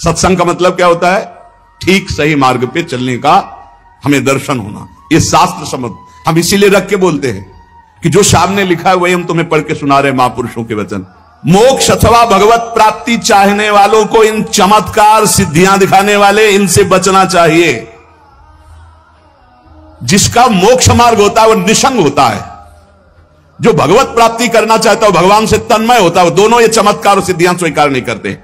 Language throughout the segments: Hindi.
सत्संग का मतलब क्या होता है? ठीक सही मार्ग पे चलने का हमें दर्शन होना। ये शास्त्र समझ हम इसीलिए रख के बोलते हैं कि जो सामने लिखा है वही हम तुम्हें पढ़ के सुना रहे महापुरुषों के वचन। मोक्ष अथवा भगवत प्राप्ति चाहने वालों को इन चमत्कार सिद्धियां दिखाने वाले इनसे बचना चाहिए। जिसका मोक्ष मार्ग होता है वो निसंग होता है, जो भगवत प्राप्ति करना चाहता है भगवान से तन्मय होता है, वो दोनों ये चमत्कार और सिद्धियां स्वीकार नहीं करते।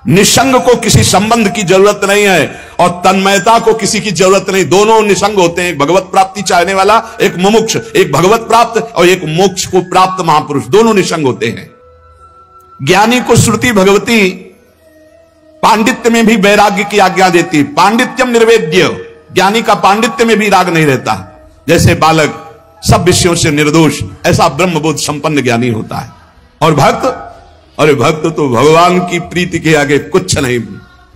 निसंग को किसी संबंध की जरूरत नहीं है और तन्मयता को किसी की जरूरत नहीं, दोनों निसंग होते हैं। एक भगवत प्राप्ति चाहने वाला, एक मुमुक्ष, एक भगवत प्राप्त और एक मोक्ष को प्राप्त महापुरुष, दोनों निसंग होते हैं। ज्ञानी को श्रुति भगवती पांडित्य में भी वैराग्य की आज्ञा देती। पांडित्यम निर्वेद्य, ज्ञानी का पांडित्य में भी राग नहीं रहता। जैसे बालक सब विषयों से निर्दोष, ऐसा ब्रह्मबोध संपन्न ज्ञानी होता है। और भक्त, अरे भक्त तो भगवान की प्रीति के आगे कुछ नहीं,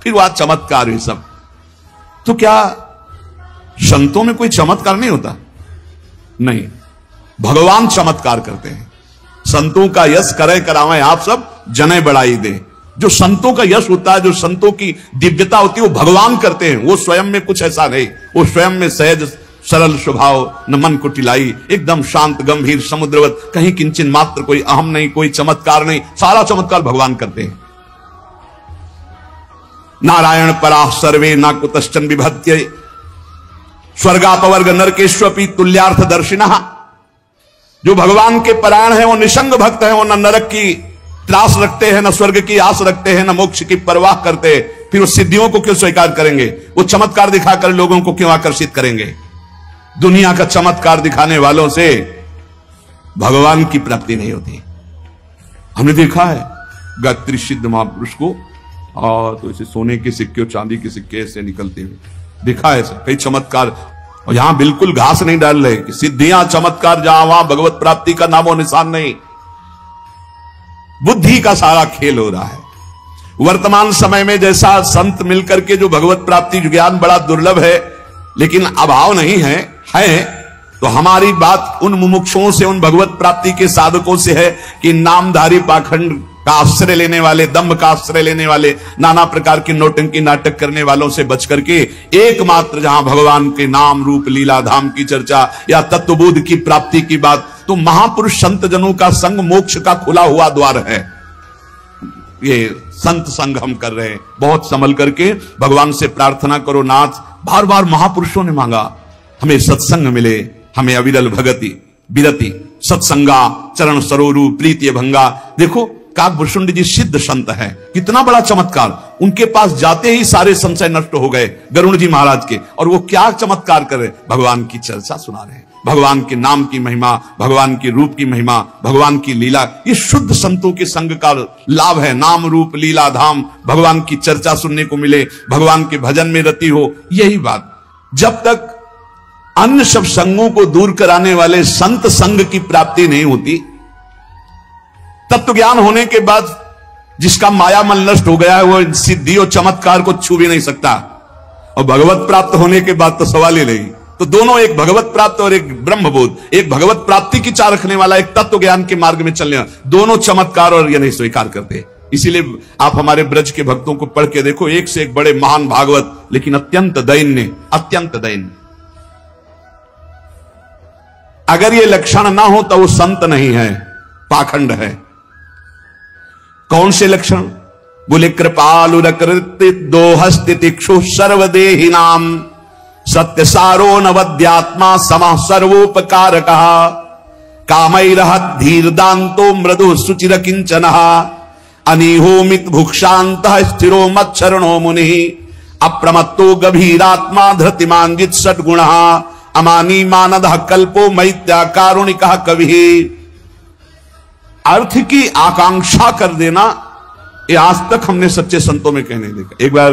फिर वह चमत्कार है सब। तो क्या संतों में कोई चमत्कार नहीं होता? नहीं, भगवान चमत्कार करते हैं। संतों का यश करे करावे आप सब जने बढ़ाई दे। जो संतों का यश होता है, जो संतों की दिव्यता होती है, वो भगवान करते हैं। वो स्वयं में कुछ ऐसा नहीं, वो स्वयं में सहज सरल स्वभाव, न मन को टिलाई, एकदम शांत गंभीर समुद्रवत, कहीं किंचन मात्र कोई अहम नहीं, कोई चमत्कार नहीं, सारा चमत्कार भगवान करते हैं। नारायण परा सर्वे ना कुतश्चन विभत्य स्वर्गापवर्ग नरकेश्वपि तुल्यार्थ दर्शिनः। जो भगवान के परायण है वो निसंग भक्त है, वो न नरक की त्रास रखते हैं, न स्वर्ग की आस रखते हैं, न मोक्ष की परवाह करते हैं। फिर उस सिद्धियों को क्यों स्वीकार करेंगे? वो चमत्कार दिखाकर लोगों को क्यों आकर्षित करेंगे? दुनिया का चमत्कार दिखाने वालों से भगवान की प्राप्ति नहीं होती। हमने देखा है गायत्री सिद्ध महापुरुष को, तो इसे सोने के सिक्के और चांदी के सिक्के ऐसे निकलते हुए देखा है कई चमत्कार। और यहां बिल्कुल घास नहीं डाल रहे कि सिद्धियां चमत्कार, जहां वहां भगवत प्राप्ति का नामो निशान नहीं, बुद्धि का सारा खेल हो रहा है। वर्तमान समय में जैसा संत मिलकर के जो भगवत प्राप्ति ज्ञान बड़ा दुर्लभ है, लेकिन अभाव नहीं है, तो हमारी बात उन मुमुक्षुओं से, उन भगवत प्राप्ति के साधकों से है कि नामधारी पाखंड का आश्रय लेने वाले, दम्भ का आश्रय लेने वाले, नाना प्रकार की नौटंकी नाटक करने वालों से बच करके एकमात्र जहां भगवान के नाम रूप लीला धाम की चर्चा या तत्वबोध की प्राप्ति की बात, तो महापुरुष संत जनों का संग मोक्ष का खुला हुआ द्वार है। ये संत संग हम कर रहे हैं, बहुत संभल करके भगवान से प्रार्थना करो। नाथ, बार बार महापुरुषों ने मांगा हमें सत्संग मिले, हमें अविरल भगति विरति सत्संगा चरण सरोरु प्रीति भंगा। देखो काकभूषुंड जी सिद्ध संत है, कितना बड़ा चमत्कार। उनके पास जाते ही सारे संशय नष्ट हो गए गरुड़ जी महाराज के, और वो क्या चमत्कार कर रहे? भगवान की चर्चा सुना रहे हैं, भगवान के नाम की महिमा, भगवान के रूप की महिमा, भगवान की लीला। ये शुद्ध संतों के संग का लाभ है। नाम रूप लीला धाम, भगवान की चर्चा सुनने को मिले, भगवान के भजन में रति हो, यही बात। जब तक अन्य सब संगों को दूर कराने वाले संत संग की प्राप्ति नहीं होती, तत्व ज्ञान होने के बाद जिसका माया मन नष्ट हो गया है वो सिद्धि और चमत्कार को छू भी नहीं सकता, और भगवत प्राप्त होने के बाद तो सवाल ही नहीं। तो दोनों, एक भगवत प्राप्त और एक ब्रह्मबोध, एक भगवत प्राप्ति की चाह रखने वाला, एक तत्व ज्ञान के मार्ग में चलने वाला, दोनों चमत्कार और ये नहीं स्वीकार करते। इसीलिए आप हमारे ब्रज के भक्तों को पढ़ के देखो, एक से एक बड़े महान भागवत, लेकिन अत्यंत दैन्य, अत्यंत दैन्य। अगर ये लक्षण ना हो तो वो संत नहीं है, पाखंड है। कौन से लक्षण? बोले कृपालुरकृति दोहस्ति तिक्षु सर्वदेहि नाम सत्य सारो नवद्यात्मा समः सर्वोपकारकः कामैरहत् धीर्दान्तो मृदु सुचिर किंचनः अनिहोमित भुक्षान्तः स्थिरो मच्छरणो मुनिः अप्रमत्तो गभीरात्मा धृतिमांगित सद्गुणः अमानी मानदः कल्पो मैत्या कारुणिकः कविः। अर्थ की आकांक्षा कर देना, ये आज तक हमने सच्चे संतों में कहने देखा। एक बार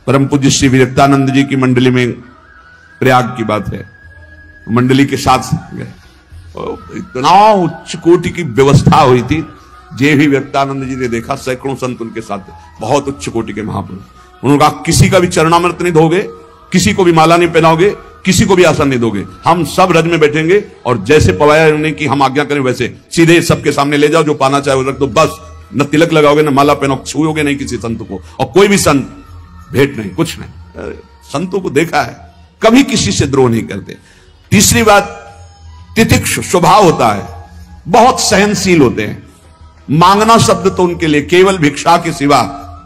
परम पूज्य श्री विरक्तानंद जी की मंडली में, प्रयाग की बात है, मंडली के साथ गए, इतना उच्च कोटि की व्यवस्था हुई थी। जे भी विरक्तानंद जी ने देखा, सैकड़ों संत उनके साथ, बहुत उच्च कोटि के महापुरुष। उन्होंने कहा किसी का भी चरणामृत नहीं धोगे, किसी को भी माला नहीं पहनाओगे, किसी को भी आसन नहीं दोगे, हम सब रज में बैठेंगे और जैसे पवाया उन्हें कि हम आज्ञा करें वैसे सीधे सबके सामने ले जाओ, जो पाना चाहे वो रख दो, बस न तिलक लगाओगे, न माला पहनोगे, छूओगे नहीं किसी संत को, और कोई भी संत भेंट नहीं, कुछ नहीं। संतों को देखा है, कभी किसी से द्रोह नहीं करते। तीसरी बात, तितिक्षु स्वभाव होता है, बहुत सहनशील होते हैं। मांगना शब्द तो उनके लिए केवल भिक्षा के सिवा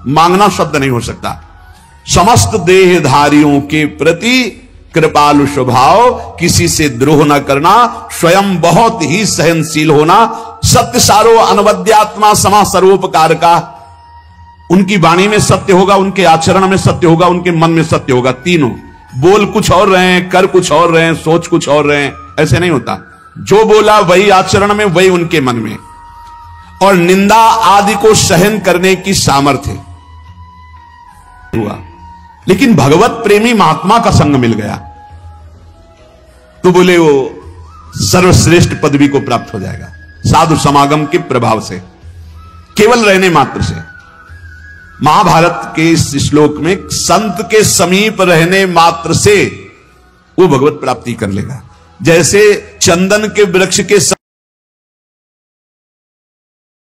मांगना शब्द नहीं हो सकता। समस्त देहधारियों के प्रति कृपालु स्वभाव, किसी से द्रोह न करना, स्वयं बहुत ही सहनशील होना, सत्य सारो अनवद्यात्मा समा सर्वोपकार का। उनकी वाणी में सत्य होगा, उनके आचरण में सत्य होगा, उनके मन में सत्य होगा। तीनों, बोल कुछ और रहे हैं, कर कुछ और रहे हैं, सोच कुछ और रहे हैं, ऐसे नहीं होता। जो बोला वही आचरण में, वही उनके मन में। और निंदा आदि को सहन करने की सामर्थ्य हुआ। लेकिन भगवत प्रेमी महात्मा का संग मिल गया तो बोले वो सर्वश्रेष्ठ पदवी को प्राप्त हो जाएगा, साधु समागम के प्रभाव से, केवल रहने मात्र से। महाभारत के इस श्लोक में संत के समीप रहने मात्र से वो भगवत प्राप्ति कर लेगा। जैसे चंदन के वृक्ष के